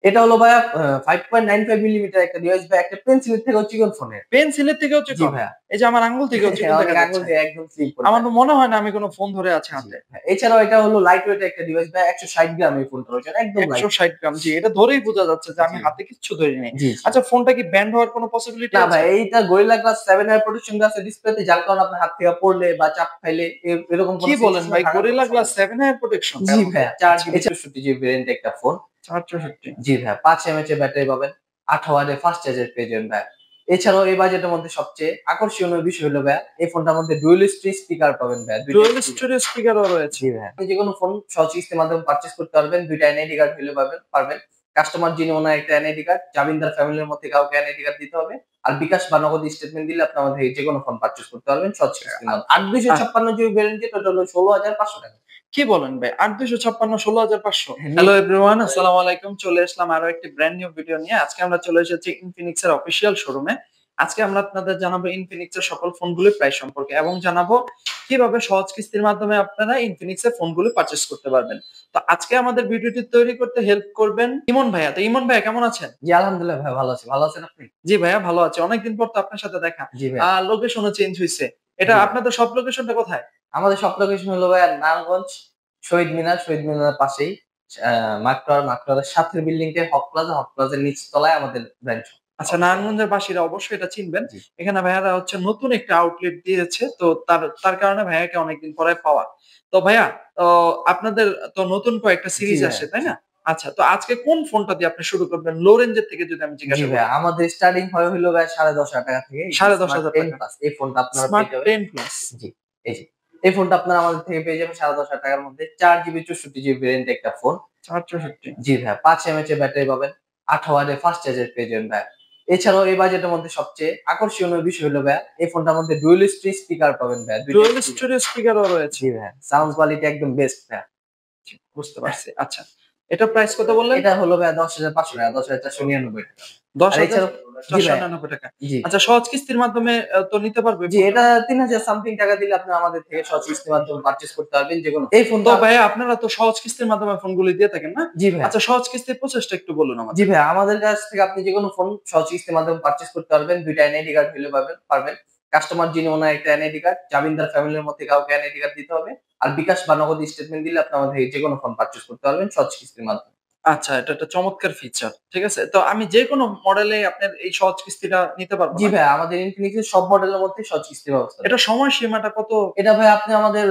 এটা হলো ভাইয়া 5.95 মিলিমিটার একটা ডিভাইস ভাই, একটা পেন্সিলের থেকেও চিকন ফোনের। পেন্সিলের থেকেও জি চিকন? ভাইয়া। এই যে আমার আঙ্গুল থেকেও চিকন অনেক দেখা আঙুল যাচ্ছে। দিয়ে একদম স্লিম ফোন আমার ভাই। তো মনে হয় না আমি কোন ফোন ধরে আছি জি হাতে। ভাই। এছাড়াও এটা হলো লাইট ওয়েট একটা ডিভাইস ভাই, 160 গ্রাম এই ফোনটার ওজন, একদম লাইট। ১৬০ গ্রাম। জি, এটা ধরেই বোঝা যাচ্ছে যে আমি জি, হাতে কিচ্ছু ধরি নাই। জি, জি। আচ্ছা, ফোনটা কি ব্যান্ড হওয়ার কোন পসিবিলিটি না ভাই, আছে? এইটা গরিলা গ্লাস 7 এর প্রোটেকশন দেওয়া আছে ডিসপ্লেতে, যার কারণে আপনার হাত থেকে পড়লে বা চাপ খাইলে এরকম কোন কি বলেন সিচুয়েশন এ ভাই? থাকার কোনো গরিলা গ্লাস সম্ভাবনা 7 এর প্রোটেকশন জি এর মধ্যে? ভাইয়া। 4 আচ্ছা, জিবি 64 জিবি ভেরিয়েন্ট একটা ফোন। ৪৬৪। জি ভাইয়া। ৫ এমএইচ এর ব্যাটারি পাবেন। ৮ ওয়াটের ফাস্ট চার্জার পেয়ে যাবেন ভাইয়া। এছাড়াও এই বাজেটের মধ্যে সবচেয়ে আকর্ষণীয় বিষয় হলো ভাইয়া, এই ফোনটার মধ্যে ডুয়াল স্পিকার পাবেন ভাইয়া। ২ টা ডুয়াল স্পিকার। স্টোরেজ স্পিকারও রয়েছে। জি ভাইয়া। আপনি যেকোনো ফোন সহজ কিস্তির মাধ্যমে পারচেজ করতে পারবেন। ২ টা এনআইডি কার্ড হইলে পারবেন। কাস্টমার যিনি ওনার একটা এনআইডি কার্ড, জামিনদার ফ্যামিলির মধ্যে কাউকে এনআইডি কার্ড দিতে হবে। আর বিকাশ বা নগদ স্টেটমেন্ট দিলে আপনি আমাদের থেকে যেকোনো ফোন পারচেজ করতে পারবেন সহজ কিস্তির মাধ্যমে। আর আহ ২৫৬ জিবি ভেরিয়েন্ট যেটা, ওটা হলো ১৬,৫০০ টাকা। কি বলেন ভাই? ৮,২৫৬ ১৬,৫০০। হ্যাঁ, হ্যালো এভরিওয়ান, আসসালামু আলাইকুম। চলে আসলাম আরো একটি ব্র্যান্ড নিউ ভিডিও নিয়ে। আজকে আমরা চলে এসেছি Infinix এর অফিসিয়াল শোরুমে। আজকে আমরা আপনাদের জানাবো Infinix এর সকল ফোনগুলির প্রাইস সম্পর্কে এবং জানাবো কিভাবে সহজ কিস্তির মাধ্যমে আপনারা Infinix এর ফোনগুলো পারচেজ করতে পারবেন। তো আজকে আমাদের ভিডিওটি তৈরি করতে হেল্প করবেন ইমন ভাইয়া। তো ইমন ভাইয়া কেমন আছেন? জি আলহামদুলিল্লাহ ভাই, ভালো আছি। ভালো আছেন আপনি? জি ভাইয়া, ভালো আছি। অনেকদিন পর তো আপনার সাথে দেখা। জি ভাইয়া। লোকেশনও চেঞ্জ হইছে। এটা জি ভাই। আপনাদের সব লোকেশনটা কোথায়? আমাদের সব লোকেশন হলো ভাইয়া নারায়ণগঞ্জ, শহীদ মিনারের পাশেই আ মাকড়ার সাথের বিল্ডিংটায় হক প্লাজার নিচ তলায় আমাদের ব্রাঞ্চ আচ্ছা, অবস্থিত। নারায়ণগঞ্জের বাসীরা অবশ্যই এটা চিনবেন। জি, এখানে ভাইয়ারা হচ্ছে নতুন একটা আউটলেট দিয়েছে। তো তার কারণে ভাইয়াকে অনেকদিন পরে পাওয়া। তো ভাইয়া, তো আপনাদের তো নতুন কয়েকটা জি সিরিজ ভাইয়া, আসছে, তাই জি। না? আচ্ছা, তো আজকে কোন ফোনটা দিয়ে আপনি শুরু করবেন? লো রেঞ্জের থেকে যদি আমি জি জিজ্ঞাসা করি। ভাইয়া, আমাদের স্টার্টিং হয় হইলো ভাইয়া ৳১০,৫০০ থেকে। এই যে স্মার্ট 10 ৳১০,৫০০। প্লাস এই ফোনটা আপনারা স্মার্ট পেয়ে যাবেন। 10 প্লাস। জি, এই যে। এই ফোনটা আপনারা আমাদের থেকে পেয়ে যাবেন ৳১০,৫০০ র মধ্যে। ৪ জিবি ৬৪ জিবি ভেরিয়েন্ট একটা ফোন। ৪৬৪। জি ভাইয়া। ৫ এমএইচ এর ব্যাটারি পাবেন। ৮ ওয়াটের ফাস্ট চার্জার পেয়ে যাবেন ভাইয়া। এছাড়াও এই বাজেটের মধ্যে সবচেয়ে আকর্ষণীয় বিষয় হলো ভাইয়া, এই ফোনটার মধ্যে ডুয়াল স্পিকার পাবেন ভাইয়া। ২ টা ডুয়াল স্পিকার। স্টোরেজ স্পিকারও রয়েছে। জি ভাইয়া। সাউন্ড কোয়ালিটি একদম বেস্ট ভাইয়া। জি, বুঝতে পারছি। আচ্ছা। এটার প্রাইস কত বললেন? এটা হলো ভাইয়া ৳১০,৫০০ টাকা, ৳১০,৪৯৯ টাকা। আর এছাড়াও জি ভাইয়া। ৳১০,৪৯৯। জি। আচ্ছা, সহজ কিস্তির মাধ্যমে তো নিতে পারবে এই জি, ফোনটা এটা না? ৩,০০০ সামথিং টাকা দিলে আপনি আমাদের থেকে সহজ কিস্তির মাধ্যমে পারচেজ করতে পারবেন যেকোনো। এই তো ফোনটা ভাইয়া, আপনারা তো সহজ কিস্তির মাধ্যমে ফোনগুলি দিয়ে থাকেন না? জি ভাইয়া। আচ্ছা, সহজ কিস্তির প্রসেসটা একটু বলুন জি আমাদের। ভাইয়া, আমাদের কাছ থেকে আপনি যেকোনো ফোন সহজ কিস্তির মাধ্যমে পারচেজ করতে পারবেন। ২ টা এনআইডি কার্ড হইলে পারবেন। কাস্টমার যিনি ওনার একটা এনআইডি কার্ড, জামিনদার ফ্যামিলির মধ্যে কাউকে এনআইডি কার্ড দিতে হবে। আর বিকাশ বা নগদ স্টেটমেন্ট দিলে আপনি আমাদের থেকে যেকোনো ফোন পারচেজ করতে পারবেন সহজ কিস্তির মাধ্যমে। আচ্ছা, এটা একটা চমৎকার ফিচার। ঠিক আছে? তো আমি যেকোনো মডেলে আপনার এই সহজ কিস্তিটা নিতে পারবো জি না? ভাইয়া, আমাদের ইনফিনিক্স এর সব মডেলের মধ্যেই সহজ কিস্তির ব্যবস্থা এটা রয়েছে। সময়সীমাটা কত? এটা ভাই আপনি আমাদের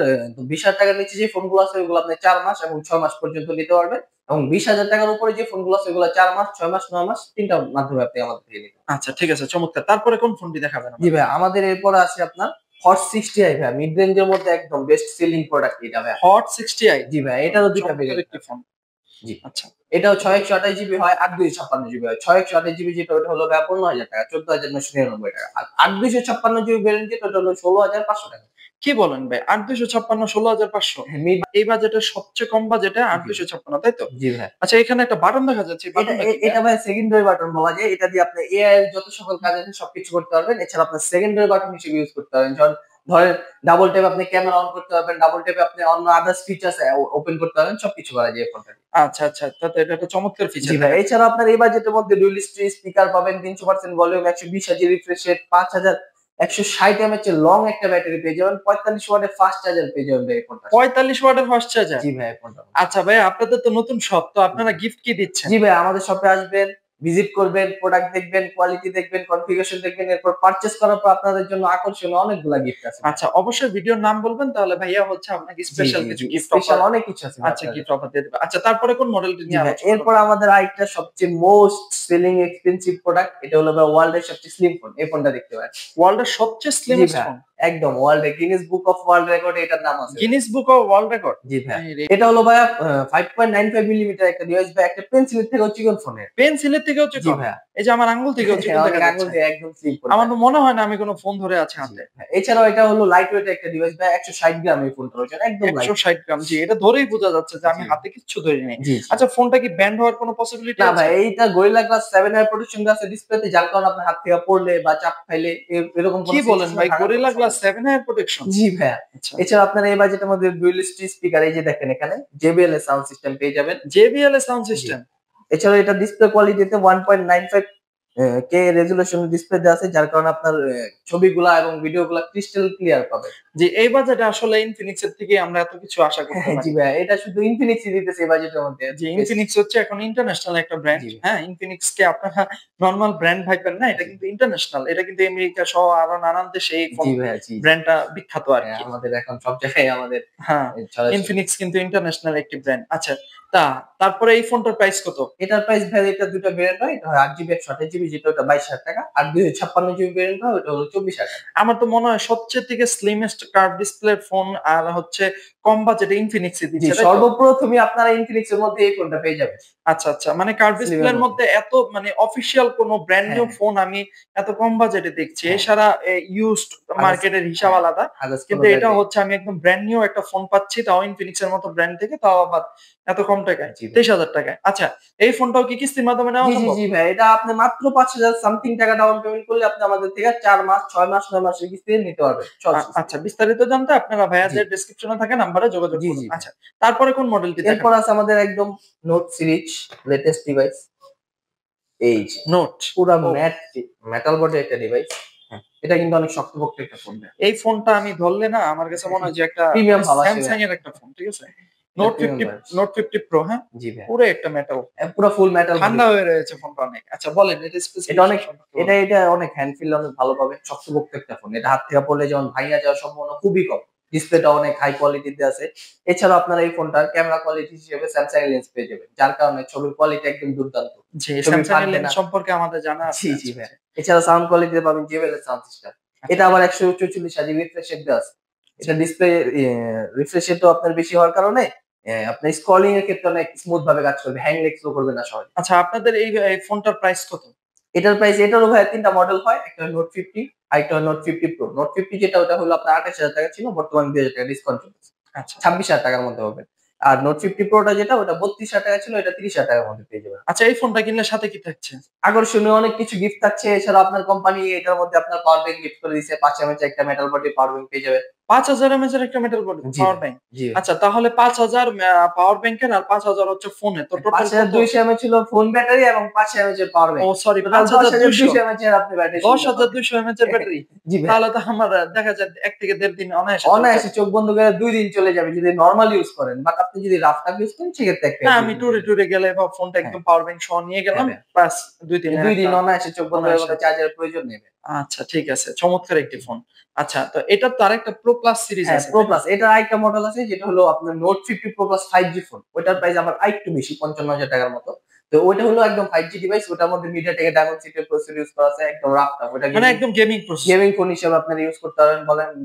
৳২০,০০০ র নিচে যে ফোনগুলো আছে ওগুলো আপনি ৪ মাস এবং ৬ মাস পর্যন্ত নিতে পারবেন। এবং ৳২০,০০০ র উপরে যে ফোনগুলো আছে ওগুলো ৪ মাস, ৬ মাস, ৯ মাস ৩ টার মাধ্যমে আপনি আমাদের থেকে নিতে পারবেন। আচ্ছা, ঠিক আছে, চমৎকার। তারপরে কোন ফোনটি দেখাবেন জি আমাদের? ভাইয়া, আমাদের এরপরে আছে আপনার হট 60i ভাইয়া। মিড রেঞ্জ এর মধ্যে একদম বেস্ট সেলিং প্রোডাক্ট এটা ভাইয়া। Hot 60i। জি ভাইয়া, এটারও ২ টা চমৎকার ভেরিয়েন্ট একটি আছে। ফোন। জি। আচ্ছা। এটাও ৬ ১২৮ জিবি হয়, ৮ ২৫৬ জিবি হয়। ৬ ১২৮ জিবি যেটা ওটা হলো ভাইয়া ৳১৫,০০০ ৳১৪,৯৯৯ আর ৮ ২৫৬ জিবি ভেরিয়েন্ট যেটা ওটা হলো ৳১৬,৫০০ কি বলেন ভাই? ৮,২৫৬ ১৬,৫০০? হ্যাঁ, মিড এই বাজেটের সবচেয়ে কম বাজেটে জি, ৮,২৫৬, তাই তো? জি ভাইয়া। আচ্ছা, এখানে একটা বাটন দেখা যাচ্ছে। এই বাটনটা কি ভাইয়া? এটা ভাই সেকেন্ডারি বাটন বলা যায়। এটা দিয়ে আপনি এআই এর যত সকল কাজ আছে সবকিছু করতে পারবেন। এছাড়া আপনার সেকেন্ডারি বাটন হিসেবে ইউজ করতে পারবেন। ধরেন ডাবল ট্যাপ আপনি ক্যামেরা অন করতে পারবেন। ডাবল ট্যাপে আপনি অন্য আদার্স ফিচারস ওপেন করতে পারবেন। সবকিছু করা যায় এই ফোনটা দিয়ে। আচ্ছা, আচ্ছা। তো এটা একটা চমৎকার জি ফিচার ভাই। দেখা যাচ্ছে। এছাড়া আপনার এই বাজেটের মধ্যে ডুয়াল স্পিকার পাবেন, ৩০০% volume, ১২০ hertz refresh rate, ৫,১৬০ mAh এর লং একটা ব্যাটারি পেয়ে যাবেন। ৪৫ ওয়াটের ফাস্ট চার্জার পেয়ে যাবেন ভাই এই ফোনটার সাথে। ৪৫ ওয়াটের ফাস্ট চার্জার? জি ভাই, এই ফোনটা। আচ্ছা ভাই, আপনাদের তো নতুন শপ। তো আপনারা গিফট কি দিচ্ছেন? জি ভাই, আমাদের শপে আসবেন, ভিজিট করবেন, প্রোডাক্ট দেখবেন, কোয়ালিটি দেখবেন, কনফিগারেশন দেখবেন। এরপর পারচেজ করার পর আপনাদের জন্য আকর্ষণীয় অনেকগুলা গিফট আছে ভাই। আচ্ছা, অবশ্যই ভিডিওর নাম বলবেন, তাহলে ভাইয়া হচ্ছে আপনাকে জি, স্পেশাল জি, কিছু জি। Gift special offer. অনেক কিছু আছে ভাই আচ্ছা, আপনাদের গিফট জন্য। অফার দিয়ে দিবে। আচ্ছা, তারপরে কোন মডেলটি জি নিয়ে ভাই, আলোচনা এরপর করবেন? আমাদের আরেকটা সবচেয়ে মোস্ট সেলিং এক্সপেনসিভ প্রোডাক্ট, এটা হলো ভাই ওয়ার্ল্ড এর সবচেয়ে স্লিম ফোন। এই ফোনটা দেখতে পারেন। ওয়ার্ল্ড এর সবচেয়ে জি স্লিমেস্ট ভাইয়া, ফোন। একদম ওয়ার্ল্ড এ Guinness book of world record এ এটার নাম আছে ভাই। Guinness book of world record? জি ভাইয়া। আরে! এটা হলো ভাইয়া 5.95 মিলিমিটার একটা ডিভাইস ভাই, একটা পেন্সিলের থেকেও চিকন ফোনের। পেন্সিলের থেকেও জি চিকন? ভাইয়া। এই যে আমার আঙ্গুল থেকেও চিকন অনেক দেখা আঙুল যাচ্ছে। দিয়ে একদম স্লিম ফোন আমার ভাই। তো মনে হয় না আমি কোন ফোন ধরে আছি জি হাতে। ভাই। এছাড়াও এটা হলো লাইট ওয়েট একটা ডিভাইস ভাই, ১৬০ গ্রাম এই ফোনটার ওজন, একদম লাইট। ১৬০ গ্রাম। জি, এটা ধরেই বোঝা যাচ্ছে যে আমি জি, হাতে কিচ্ছু ধরি নাই। জি, জি। আচ্ছা, ফোনটা কি ব্যান্ড হওয়ার কোন পসিবিলিটি না ভাই, আছে? এইটা গরিলা গ্লাস 7 এর প্রোটেকশন দেওয়া আছে ডিসপ্লেতে, যার কারণে আপনার হাত থেকে পড়লে বা চাপ খাইলে এরকম কোন কি বলেন সিচুয়েশন এ ভাই? থাকার কোনো গরিলা গ্লাস সম্ভাবনা 7 এর প্রোটেকশন? জি ভাইয়া। আচ্ছা। এছাড়া আপনার এই বাজেটের মধ্যে ডুয়াল স্পিকার, এই যে দেখেন এখানে JBL এর সাউন্ড সিস্টেম পেয়ে যাবেন। JBL এর সাউন্ড জি, সিস্টেম? এছাড়াও এটা ডিসপ্লে কোয়ালিটিতে 1.95 কে রেজুলেশন ডিসপ্লে দেওয়া আছে, যার কারণে আপনার ছবিগুলা এবং ভিডিওগুলা ক্রিস্টাল ক্লিয়ার পাবে। জি, এই বাজেটে আসলে ইনফিনিক্স এর থেকে আমরা এত কিছু আশা করতে জি পারি। ভাইয়া, এটা শুধু ইনফিনিক্সই দিতেছে এই বাজেটের মধ্যে। জি, ইনফিনিক্স হচ্ছে এখন ইন্টারন্যাশনাল একটা ব্র্যান্ড। জি হ্যাঁ, ইনফিনিক্স কে আপনারা নরমাল ব্র্যান্ড ভাববেন না, এটা কিন্তু ইন্টারন্যাশনাল। এটা কিন্তু আমেরিকা সহ আরো নানান দেশে এই ফোন জি ভাইয়া, জি। ব্র্যান্ডটা বিখ্যাত হ্যাঁ, আরকি। আমাদের এখন সব জায়গায় আমাদের হ্যাঁ, ছড়াছড়ি। ইনফিনিক্স কিন্তু ইন্টারন্যাশনাল একটি ব্র্যান্ড। আচ্ছা, তারপরে এই ফোনটার প্রাইস কত? এটার প্রাইস ভাই, এটা দুটো ভেরিয়েন্ট হয়। এটা হয় 8 জিবি 128 জিবি, যেটা ওটা 22,000 টাকা। আর 256 জিবি ভেরিয়েন্ট হয়, ওটা হলো 24,000 টাকা। আমার তো মনে হয় সবচেয়ে থেকে স্লিমেস্ট কার্ভ ডিসপ্লে ফোন আর হচ্ছে কম বাজেটে ইনফিনিক্স জি, দিচ্ছে, তাই তো? সর্বপ্রথমই আপনারা ইনফিনিক্স এর মধ্যে এই ফোনটা পেয়ে যাবেন। আচ্ছা, আচ্ছা। মানে কার্ভ স্লিম এর ডিসপ্লের মধ্যে। মধ্যে এত মানে অফিসিয়াল কোন ব্র্যান্ড হ্যাঁ, নিউ হ্যাঁ, ফোন আমি এত কম বাজেটে দেখছি। হ্যাঁ। এছাড়া ইউজড আদার্স, মার্কেটের হিসাব হ্যাঁ, আলাদা। আদার্স কোন কিন্তু এটা ব্র্যান্ডে। হচ্ছে আমি একদম ব্র্যান্ড নিউ একটা ফোন পাচ্ছি, তাও ইনফিনিক্স এর মতো ব্র্যান্ড থেকে, তাও আবার এত কম টাকায়। জি ভাই। ২৩,০০০ টাকায়। আচ্ছা, এই ফোনটাও কি কিস্তির মাধ্যমে নেওয়া জি, জি, সম্ভব? জি ভাই। এটা আপনি মাত্র ৫,০০০ সামথিং টাকা ডাউন পেমেন্ট করলে আপনি আমাদের থেকে ৪ মাস, ৬ মাস, ৯ মাসের কিস্তিতে নিতে পারবেন। সহজ কিস্তি। আচ্ছা, বিস্তারিত জানতে আপনারা জি, ভাইয়াদের ডেসক্রিপশনে থাকা নাম্বারে যোগাযোগ জি, করুন। জি ভাই। আচ্ছা, তারপরে কোন মডেলটি এরপর দেখাবেন? আছে আমাদের একদম নোট সিরিজ লেটেস্ট ডিভাইস। এই যে নোট। পুরা ও, মেটাল বডির একটা ডিভাইস। হ্যাঁ, এটা কিন্তু অনেক শক্তপোক্ত একটা ফোন ভাই। এই ফোনটা আমি ধরলে না আমার কাছে মনে হয় যে একটা প্রিমিয়াম মানে ভাব আসে ভাই। স্যামসাং এর একটা ফোন। ঠিক আছে? এটা প্রিমিয়াম ভাব। নোট 50 প্রো, হ্যাঁ? জি ভাই। পুরো একটা মেটাল। পুরা ফুল মেটাল বডি। ঠান্ডা হয়ে রয়েছে ফোনটা অনেক। আচ্ছা বলেন এটা এটা স্পেসিফিকেশন অনেক সম্পর্কে এটা বলেন। এটা অনেক হ্যান্ড ফিল অনেক ভালো পাবে। শক্তপোক্ত একটা ফোন। এটা হাত থেকে পড়লে যেমন ভাইঙা যাওয়ার সম্ভাবনা খুবই কম। ডিসপ্লেটা অনেক হাই কোয়ালিটিতে আছে। এছাড়াও আপনারা এই ফোনটার ক্যামেরা কোয়ালিটি হিসেবে স্যামসাং এর লেন্স পেয়ে যাবেন। যার কারণে ছবির কোয়ালিটি একদম দুর্দান্ত। জি, ছবি স্যামসাং এর ফাটবে লেন্স না। সম্পর্কে আমাদের জানা আছে। জি, জি আচ্ছা, ভাই। আচ্ছা। এছাড়া সাউন্ড কোয়ালিটিতে পাবেন JBL এর সাউন্ড সিস্টেম। আচ্ছা, এটা আবার ১৪৪ হার্জ রিফ্রেশ রেট দেওয়া আছে। জি। এটা ডিসপ্লে রিফ্রেশ রেটও আপনার বেশি হওয়ার কারণে আপনার স্ক্রলিং এর ক্ষেত্রে অনেক স্মুথ ভাবে কাজ করবে। হ্যাং লেগ স্লো করবে না সহজে। আচ্ছা আপনাদের এই ফোনটার প্রাইস কত? এটার প্রাইস, এটারও ভাই ৩ টা মডেল হয়। একটা হলো নোট 50, আরেকটা হলো নোট 50 প্রো। নোট 50 যেটা ওটা হলো আপনার ২৮,০০০ টাকা ছিল। বর্তমানে ২,০০০ টাকা ডিসকাউন্ট চলতেছে। আচ্ছা। ২৬,০০০ টাকার মধ্যে হবে। আর নোট 50 প্রোটা যেটা ওটা ৩২,০০০ টাকা ছিল, এটা ৩০,০০০ টাকার মধ্যে পেয়ে যাবেন। আচ্ছা এই ফোনটা কিনলে সাথে কি থাকছে? আকর্ষণীয় অনেক কিছু গিফট থাকছে। এছাড়া আপনার কোম্পানি এটার মধ্যে আপনার পাওয়ার ব্যাংক গিফট করে দিছে। ৫ এমএএইচ একটা মেটাল বডি পাওয়ার ব্যাংক পেয়ে যাবেন। ৫,০০০ এমএএইচ এর একটা মেটাল বডি জি পাওয়ার ভাই। ব্যাংক। জি ভাই। আচ্ছা তাহলে ৫,০০০ পাওয়ার ব্যাংকের আর ৫,০০০ হচ্ছে ফোনে। তো টোটাল কত? ৫,২০০ এমএএইচ ছিল ফোন ব্যাটারি এবং ৫০০ এমএএইচ এর পাওয়ার ও ব্যাংক। সরি টোটাল ৫,২০০ ১০,২০০ এমএএইচ এর আপনি ব্যাটারি সুবিধা পাবেন। ১০,২০০ এমএএইচ এর ব্যাটারি। জি ভাই। তাহলে তো আমার দেখা যায় ১ থেকে ১.৫ দিন অনায়াসে চলে অনায়াসে যাবে। চোখ বন্ধ করে ২ দিন চলে যাবে যদি নরমাল ইউজ করেন। বাট আপনি যদি রাফ টাফ ইউজ করেন সেক্ষেত্রে ১ না থেকে ২ আমি দিন চলে যাবে। ট্যুরে গেলে বা ফোনটা হ্যাঁ, একদম পাওয়ার ব্যাংক সহ নিয়ে হ্যাঁ গেলাম। ভাইয়া। বাস ২ দিনের ২ একটা দিন অনায়াসে চোখ বন্ধ করে অনায়াসে। কোনো চার্জারের প্রয়োজন নেই ভাই। আচ্ছা ঠিক আছে। চমৎকার একটি ফোন। আচ্ছা তো এটার তো আরেকটা প্রো প্লাস সিরিজ হ্যাঁ, আছে, প্রো তাই না? প্লাস এটার আরেকটা মডেল আছে যেটা হলো আপনার note 50 pro plus 5G phone. ওইটার প্রাইস আবার আরেকটু বেশি ৫৫,০০০ টাকার মতো। তো ওইটা হলো একদম 5G ডিভাইস। ওটার মধ্যে MediaTek এর Dimensity এর প্রসেসর ইউজ করা আছে। একদম রাফ টাফ। ওটা মানে একদম গেমিং প্রসেসর। গেমিং ফোন হিসেবে আপনারা ইউজ করতে পারবেন।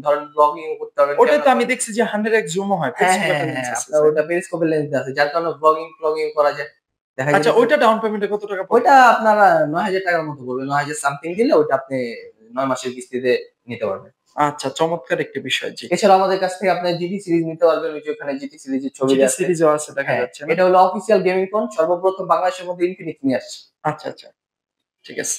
ধরেন ব্লগিং ও করতে পারবেন। ওটাই ক্যামেরা তো আমি কোয়ালিটি। দেখছি যে 100x জুমও হয়। হ্যাঁ, পেরিস্কোপ হ্যাঁ, একটা হ্যাঁ, লেন্স হ্যাঁ। আছে, আপনার তাই না? ওটা পেরিস্কোপের লেন্স দেওয়া আছে। যার কারণে ব্লগিং করা যায়। দেখা আচ্ছা যাইতেছে ওইটা ডাউন পেমেন্টে কত টাকা পড়বে? ওইটা আপনারা ৯,০০০ টাকার মতো পড়বে। ৯,০০০ সামথিং দিলে ওইটা আপনি ৯ মাসের কিস্তিতে নিতে পারবেন। আচ্ছা চমৎকার একটি বিষয় জি। এছাড়াও আমাদের কাছ থেকে আপনার জিটি সিরিজ নিতে পারবেন। ওই যে ওখানে জিটি সিরিজের ছবি জিটি দেয়া আছে। সিরিজও আছে দেখা হ্যাঁ, যাচ্ছে না? এটা হলো অফিসিয়াল গেমিং ফোন। সর্বপ্রথম বাংলাদেশের মধ্যে ইনফিনিক্স নিয়ে আসছে। আচ্ছা, আচ্ছা। ঠিক আছে।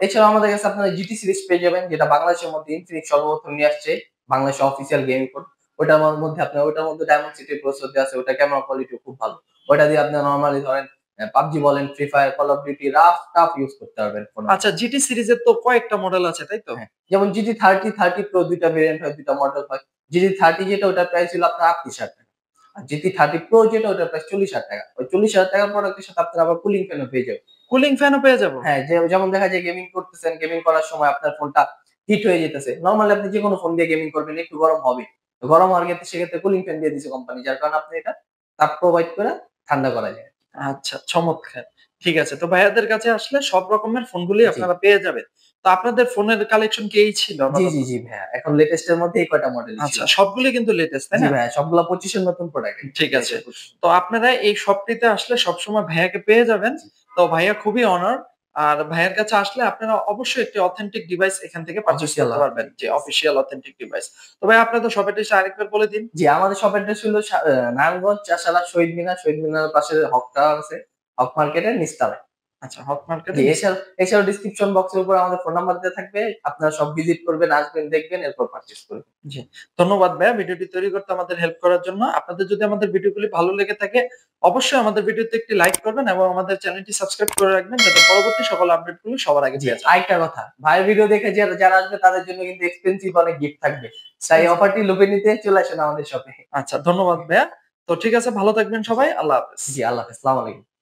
এছাড়াও আমাদের কাছে আপনারা জিটি সিরিজ পেয়ে যাবেন, যেটা বাংলাদেশের মধ্যে ইনফিনিক্স সর্বপ্রথম নিয়ে আসছে। বাংলাদেশের অফিসিয়াল গেমিং ফোন। ওটার মধ্যে ডায়মন্ড প্রসেসর দেয়া আছে। ওটা ক্যামেরা কোয়ালিটিও খুব ভালো। ওটা দিয়ে আপনারা নরমালি ধরেন PUBG বলেন, free fire, call of duty rough tough use করতে পারবেন ফোনে। আচ্ছা জিটি সিরিজের তো কয়েকটা মডেল আছে তাই তো? হ্যাঁ, যেমন জিটি 30, 30 প্রো ২ টা ভেরিয়েন্ট হয়, ২ টা মডেল হয়। জিটি 30 যেটা ওটার প্রাইস ছিল আপনার ৩৮,০০০ টাকা। আর জিটি 30 প্রো যেটা ওটার প্রাইস ৪০,০০০ টাকা। ওই ৪০,০০০ টাকার প্রোডাক্টের সাথে আপনারা আবার কুলিং ফ্যানও পেয়ে যাবেন। কুলিং ফ্যানও পেয়ে যাবো? হ্যাঁ, যেমন দেখা যায় গেমিং করতেছেন, গেমিং করার সময় আপনার ফোনটা হিট হয়ে যেতেছে। নরমালি আপনি যেকোনো ফোন দিয়ে গেমিং করবেন, একটু গরম হবে। তো গরম হওয়ার ক্ষেত্রে সেক্ষেত্রে কুলিং ফ্যান দিয়ে দিছে কোম্পানি। যার কারণে আপনি এটা তাপ প্রোভাইড করে ঠান্ডা করা যায়। আচ্ছা চমৎকার। ঠিক আছে। তো ভাইয়াদের কাছে আসলে সব রকমের ফোনগুলোই জি। আপনারা পেয়ে যাবেন। তো আপনাদের ফোনের কালেকশন কি এই ছিল জি, আপাতত? জি, জি ভাইয়া। এখন লেটেস্ট এর মধ্যে এই কয়টা মডেলই ছিল। আচ্ছা সবগুলোই কিন্তু লেটেস্ট তাই জি না? ভাইয়া, সবগুলা 25 এর নতুন প্রোডাক্ট। ঠিক আছে। তো আপনারা এই শপটিতে আসলে সবসময় ভাইয়াকে পেয়ে যাবেন। তো ভাইয়া খুবই অনার। আর ভাইয়ার কাছে আসলে আপনারা অবশ্যই একটি অথেন্টিক ডিভাইস এখান থেকে পারচেজ অফিসিয়াল করতে পারবেন। জি, অফিসিয়াল অথেন্টিক ডিভাইস। তো ভাই আপনাদের শপ অ্যাড্রেসটা আরেকবার বলে দিন। জি, আমাদের শপ অ্যাড্রেস হলো নারায়ণগঞ্জ চাষারা শহীদ মিনার, শহীদ মিনারের পাশে হক টাওয়ার আছে। হক মার্কেটের নিচতলায়। আচ্ছা, হক মার্কেটে জি, এছাড়াও ডেসক্রিপশন বক্সের উপর আমাদের ফোন নাম্বার দেওয়া থাকবে। আপনারা সব ভিজিট করবেন, আসবেন, দেখবেন, এরপর পারচেজ করবেন। জি, ধন্যবাদ ভাইয়া ভিডিওটি তৈরি করতে আমাদের হেল্প করার জন্য। আপনাদের যদি আমাদের ভিডিওগুলি ভালো লেগে থাকে অবশ্যই আমাদের ভিডিওতে একটি লাইক করবেন এবং আমাদের চ্যানেলটি সাবস্ক্রাইব করে রাখবেন যাতে পরবর্তী সকল আপডেটগুলো সবার আগে জি, পেয়ে যান। আরেকটা কথা, ভাইয়ের ভিডিও দেখে যারা আসবে তাদের জন্য কিন্তু এক্সপেন্সিভ অনেক গিফট থাকবে। তাই অফারটি লুফে নিতে চলে আসেন আমাদের শপে। আচ্ছা, ধন্যবাদ ভাইয়া। তো ঠিক আছে, ভালো থাকবেন সবাই। আল্লাহ হাফেজ। জি, আল্লাহ হাফেজ। আসসালামু আলাইকুম।